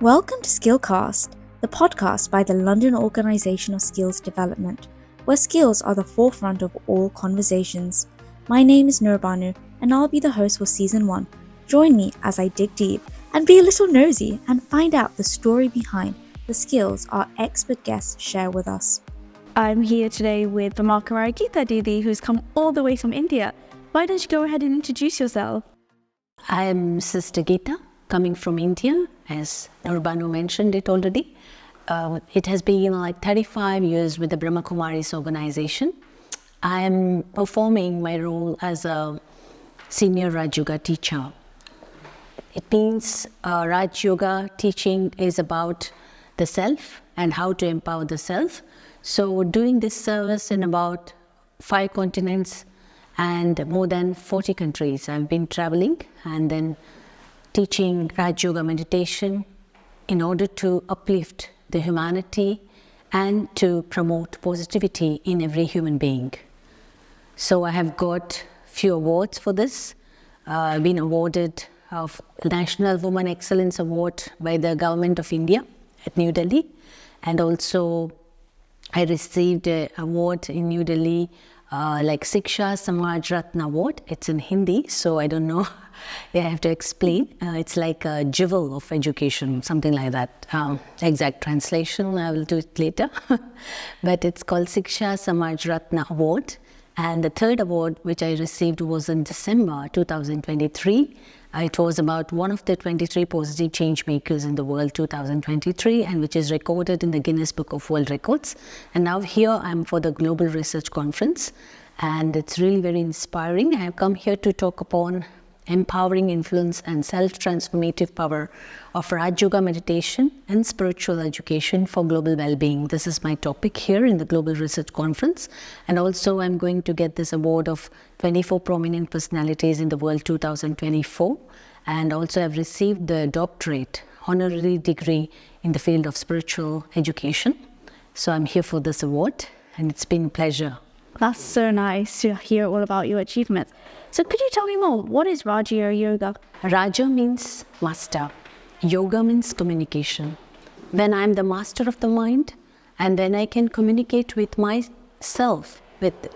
Welcome to Skillcast, the podcast by the London Organisation of Skills Development, where skills are the forefront of all conversations. My name is Nurbanu, and I'll be the host for Season 1. Join me as I dig deep and be a little nosy and find out the story behind the skills our expert guests share with us. I'm here today with Brahma Kumaris Gita Didi, who's come all the way from India. Why don't you go ahead and introduce yourself? I'm Sister Gita, coming from India, as Nurbanu mentioned it already. It has been like 35 years with the Brahma Kumaris organization. I am performing my role as a senior Raj Yoga teacher. It means Raj Yoga teaching is about the self and how to empower the self. So doing this service in about 5 continents and more than 40 countries. I've been traveling and then teaching Raj Yoga meditation in order to uplift the humanity and to promote positivity in every human being. So I have got few awards for this. I've been awarded of National Women Excellence Award by the Government of India at New Delhi, and also I received an award in New Delhi like Shiksha Samaj Ratna Award. It's in Hindi, so I don't know. I have to explain. It's like a jewel of education, something like that. Exact translation, I will do it later. But it's called Shiksha Samaj Ratna Award. And the third award which I received was in December 2023. It was about one of the 23 positive change makers in the world 2023, and which is recorded in the Guinness Book of World Records. And now here I'm for the Global Research Conference, and it's really very inspiring. I have come here to talk upon empowering influence and self-transformative power of Raj Yoga meditation and spiritual education for global well-being. This is my topic here in the Global Research Conference. And also I'm going to get this award of 24 prominent personalities in the world 2024. And also I've received the doctorate, honorary degree in the field of spiritual education. So I'm here for this award, and it's been a pleasure. That's so nice to hear all about your achievements. So could you tell me more? What is Rajya Yoga? Raja means master. Yoga means communication. When I'm the master of the mind, and then I can communicate with myself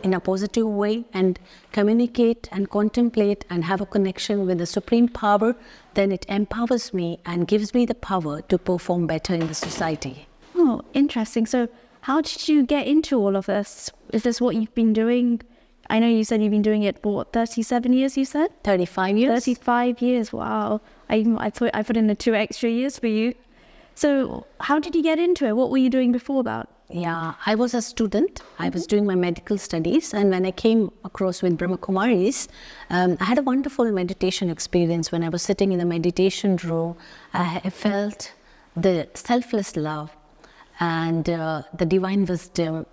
in a positive way and communicate and contemplate and have a connection with the supreme power, then it empowers me and gives me the power to perform better in the society. Oh, interesting. So how did you get into all of this? Is this what you've been doing? I know you said you've been doing it for 37 years, you said? 35 years. 35 years, wow. I thought I put in the 2 extra years for you. So how did you get into it? What were you doing before that? Yeah, I was a student. I was doing my medical studies, and when I came across with Brahma Kumaris, I had a wonderful meditation experience. When I was sitting in the meditation room, I felt the selfless love and the divine wisdom,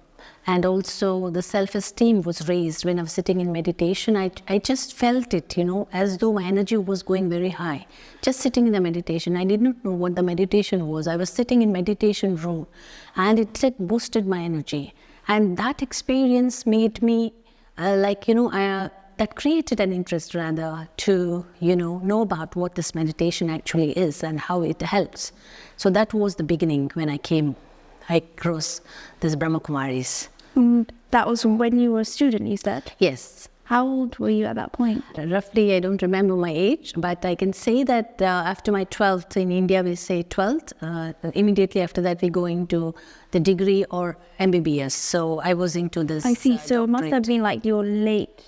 and also the self-esteem was raised when I was sitting in meditation. I just felt it, as though my energy was going very high. Just sitting in the meditation. I did not know what the meditation was. I was sitting in meditation room, and it boosted my energy. And that experience made me that created an interest rather to, know about what this meditation actually is and how it helps. So that was the beginning when I crossed this Brahma Kumaris. That was when you were a student, you said? Yes. How old were you at that point? Roughly, I don't remember my age, but I can say that after my 12th, in India we say 12th, immediately after that we go into the degree or MBBS. So I was into this. I see, so it must have been like your late,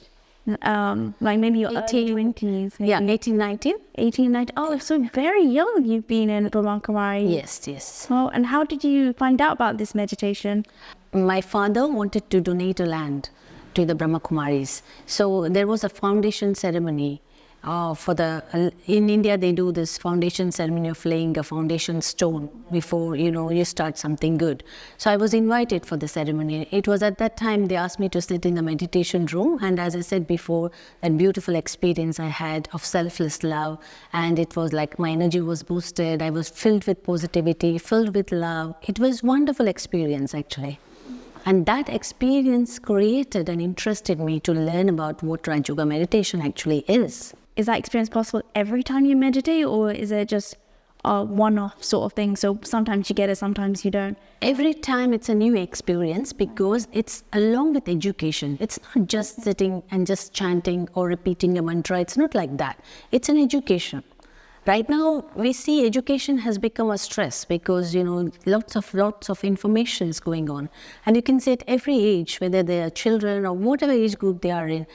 like maybe your 18, early 20s. Maybe. Yeah, 18, 19. 18, 19. Oh, so very young you've been in Brahma Kumaris. Yes. Oh, and how did you find out about this meditation? My father wanted to donate a land to the Brahma Kumaris. So there was a foundation ceremony in India they do this foundation ceremony of laying a foundation stone before, you start something good. So I was invited for the ceremony. It was at that time they asked me to sit in the meditation room, and as I said before, that beautiful experience I had of selfless love, and it was like my energy was boosted. I was filled with positivity, filled with love. It was wonderful experience actually. And that experience created and interested me to learn about what Raj Yoga meditation actually is. Is that experience possible every time you meditate, or is it just a one-off sort of thing. So sometimes you get it, sometimes you don't. Every time it's a new experience because it's along with education. It's not just sitting and just chanting or repeating a mantra. It's not like that. It's an education. Right now, we see education has become a stress because, lots of information is going on. And you can see at every age, whether they are children or whatever age group they are in,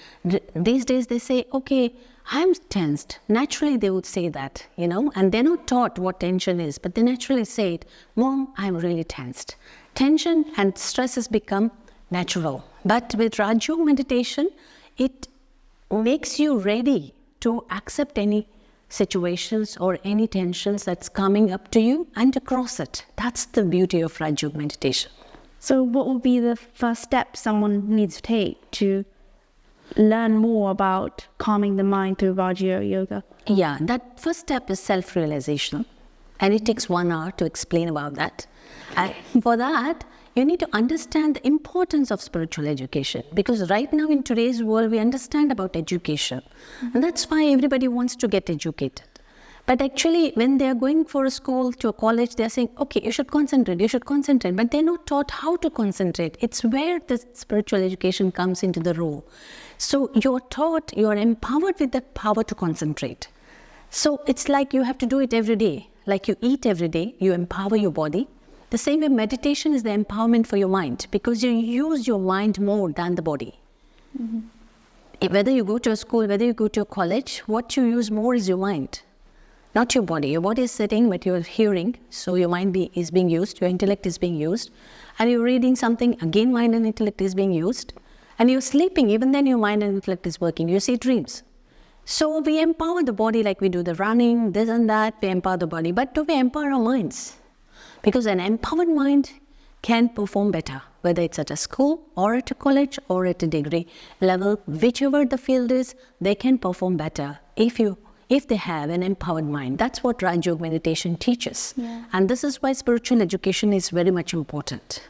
these days they say, okay, I'm tensed. Naturally, they would say that, and they're not taught what tension is, but they naturally say it, Mom, I'm really tensed. Tension and stress has become natural. But with Raj Yoga meditation, it makes you ready to accept any situations or any tensions that's coming up to you and to cross it. That's the beauty of Raj Yoga meditation. So what would be the first step someone needs to take to learn more about calming the mind through Raj Yoga? Yeah, that first step is self-realization, and it takes 1 hour to explain about that. And for that, you need to understand the importance of spiritual education, because right now in today's world, we understand about education. And that's why everybody wants to get educated. But actually, when they're going for a school to a college, they're saying, okay, you should concentrate, but they're not taught how to concentrate. It's where the spiritual education comes into the role. So you're taught, you're empowered with that power to concentrate. So it's like you have to do it every day. Like you eat every day, you empower your body. The same way meditation is the empowerment for your mind, because you use your mind more than the body. Whether you go to a school, whether you go to a college, what you use more is your mind, not your body. Your body is sitting, but you're hearing, so your mind is being used, your intellect is being used. And you're reading something, again mind and intellect is being used. And you're sleeping, even then your mind and intellect is working. You see dreams. So we empower the body like we do the running, this and that, we empower the body. But do we empower our minds? Because an empowered mind can perform better, whether it's at a school or at a college or at a degree level, whichever the field is, they can perform better if they have an empowered mind. That's what Raj Yoga meditation teaches. Yeah. And this is why spiritual education is very much important.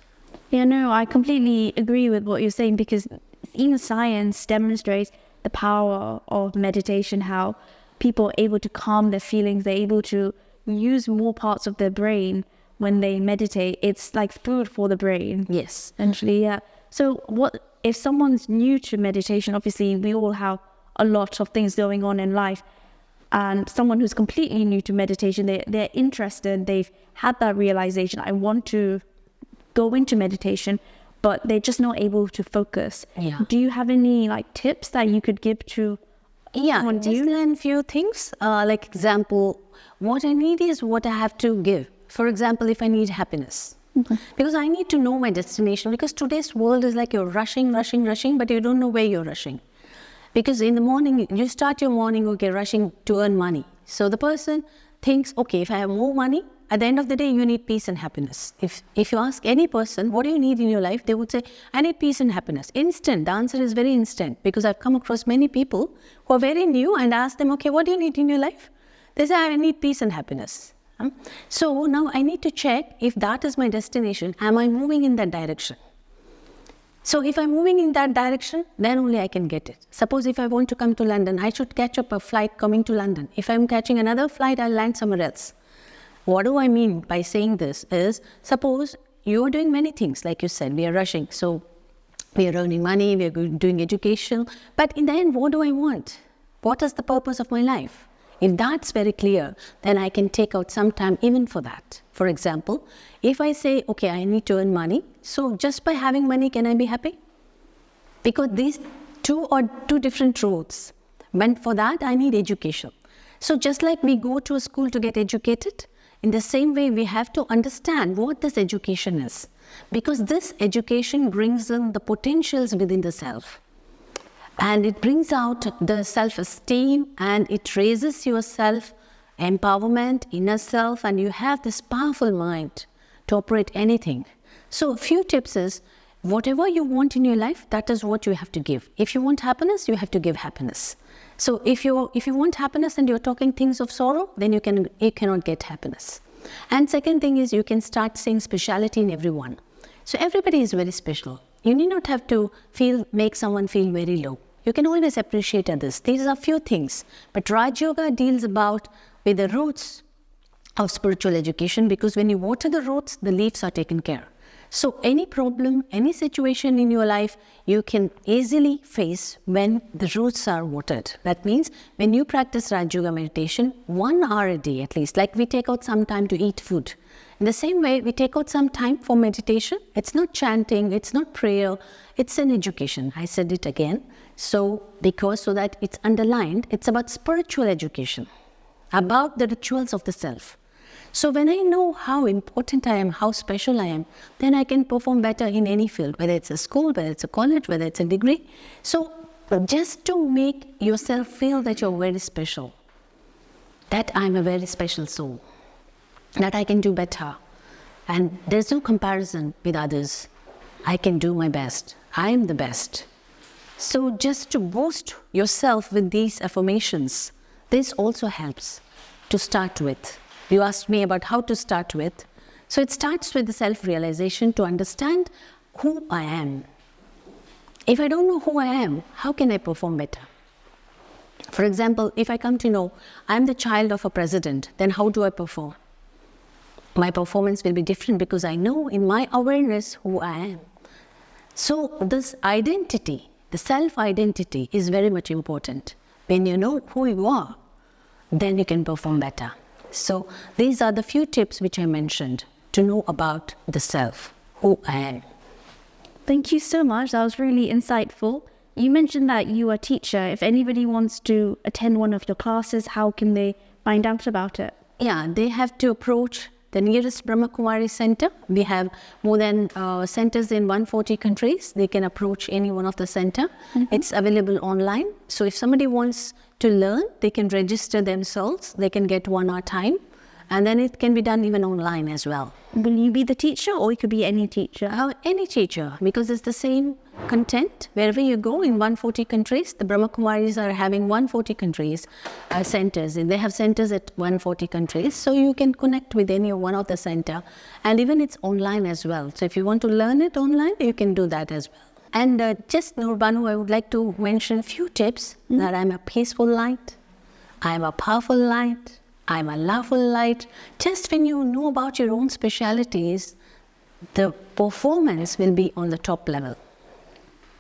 Yeah, no, I completely agree with what you're saying, because even science demonstrates the power of meditation, how people are able to calm their feelings, they're able to use more parts of their brain when they meditate. It's like food for the brain. Yes. Essentially, yeah. So what if someone's new to meditation? Obviously, we all have a lot of things going on in life. And someone who's completely new to meditation, they're interested, they've had that realization, I want to go into meditation, but they're just not able to focus. Yeah. Do you have any tips that you could give to someone just new? learn few things. Like example, what I need is what I have to give. For example, if I need happiness, because I need to know my destination, because today's world is like you're rushing, but you don't know where you're rushing. Because in the morning, you start your morning, rushing to earn money. So the person thinks, okay, if I have more money, at the end of the day, you need peace and happiness. If you ask any person, what do you need in your life? They would say, I need peace and happiness. Instant. The answer is very instant, because I've come across many people who are very new and ask them, okay, what do you need in your life? They say, I need peace and happiness. So now I need to check if that is my destination. Am I moving in that direction? So if I'm moving in that direction, then only I can get it. Suppose if I want to come to London, I should catch up a flight coming to London. If I'm catching another flight, I'll land somewhere else. What do I mean by saying this is, suppose you are doing many things, like you said, we are rushing. So we are earning money, we are doing education. But in the end, what do I want? What is the purpose of my life? If that's very clear, then I can take out some time even for that. For example, if I say, okay, I need to earn money, so just by having money, can I be happy? Because these two are two different roads. But for that, I need education. So just like we go to a school to get educated, in the same way, we have to understand what this education is. Because this education brings in the potentials within the self. And it brings out the self-esteem, and it raises your self-empowerment, inner self, and you have this powerful mind to operate anything. So a few tips is, whatever you want in your life, that is what you have to give. If you want happiness, you have to give happiness. So if you want happiness and you're talking things of sorrow, then you cannot get happiness. And second thing is, you can start seeing speciality in everyone. So everybody is very special. You need not have to make someone feel very low. You can always appreciate others. These are few things. But Raj Yoga deals about with the roots of spiritual education, because when you water the roots, the leaves are taken care. So any problem, any situation in your life, you can easily face when the roots are watered. That means when you practice Raj Yoga meditation, 1 hour a day at least, like we take out some time to eat food. In the same way, we take out some time for meditation. It's not chanting, it's not prayer, it's an education. I said it again. So that it's underlined, it's about spiritual education, about the rituals of the self. So when I know how important I am, how special I am, then I can perform better in any field, whether it's a school, whether it's a college, whether it's a degree. So just to make yourself feel that you're very special, that I'm a very special soul, that I can do better. And there's no comparison with others. I can do my best. I am the best. So just to boost yourself with these affirmations, this also helps to start with. You asked me about how to start with. So it starts with the self-realization to understand who I am. If I don't know who I am, how can I perform better? For example, if I come to know I'm the child of a president, then how do I perform? My performance will be different because I know in my awareness who I am. So this identity, the self-identity is very much important. When you know who you are, then you can perform better. So these are the few tips which I mentioned to know about the self, who I am. Thank you so much. That was really insightful. You mentioned that you are a teacher. If anybody wants to attend one of your classes, how can they find out about it? Yeah, they have to approach the nearest Brahma Kumaris center. We have more than centers in 140 countries. They can approach any one of the center. It's available online. So if somebody wants to learn, they can register themselves. They can get 1 hour time. And then it can be done even online as well. Will you be the teacher, or it could be any teacher? Any teacher, because it's the same content. Wherever you go in 140 countries, the Brahma Kumaris are having 140 countries centers. And they have centers at 140 countries. So you can connect with any one of the center. And even it's online as well. So if you want to learn it online, you can do that as well. And just Nurbanu, I would like to mention a few tips that I'm a peaceful light, I'm a powerful light, I'm a loveful light. Just when you know about your own specialities, the performance will be on the top level.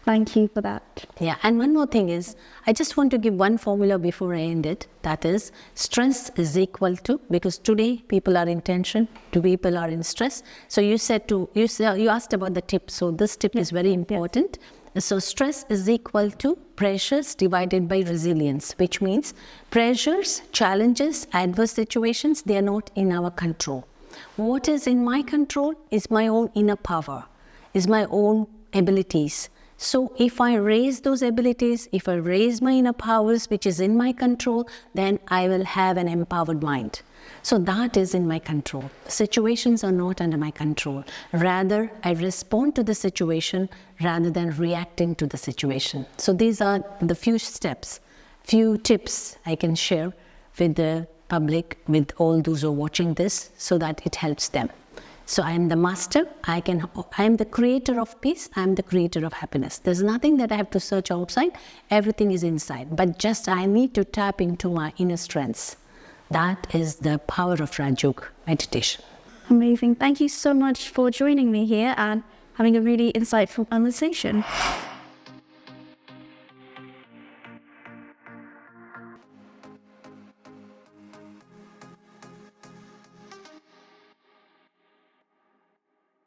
Thank you for that. Yeah, and one more thing is, I just want to give one formula before I end it. That is, stress is equal to, because today people are in tension, people are in stress. So you asked about the tip. So this tip is very important. Yes. So stress is equal to pressures divided by resilience, which means pressures, challenges, adverse situations, they are not in our control. What is in my control is my own inner power, is my own abilities. So if I raise those abilities, if I raise my inner powers, which is in my control, then I will have an empowered mind. So that is in my control. Situations are not under my control. Rather, I respond to the situation rather than reacting to the situation. So these are the few steps, few tips I can share with the public, with all those who are watching this, so that it helps them. So I am the master, I am the creator of peace, I am the creator of happiness. There's nothing that I have to search outside, everything is inside. But just I need to tap into my inner strengths. That is the power of Raj Yoga meditation. Amazing. Thank you so much for joining me here and having a really insightful conversation.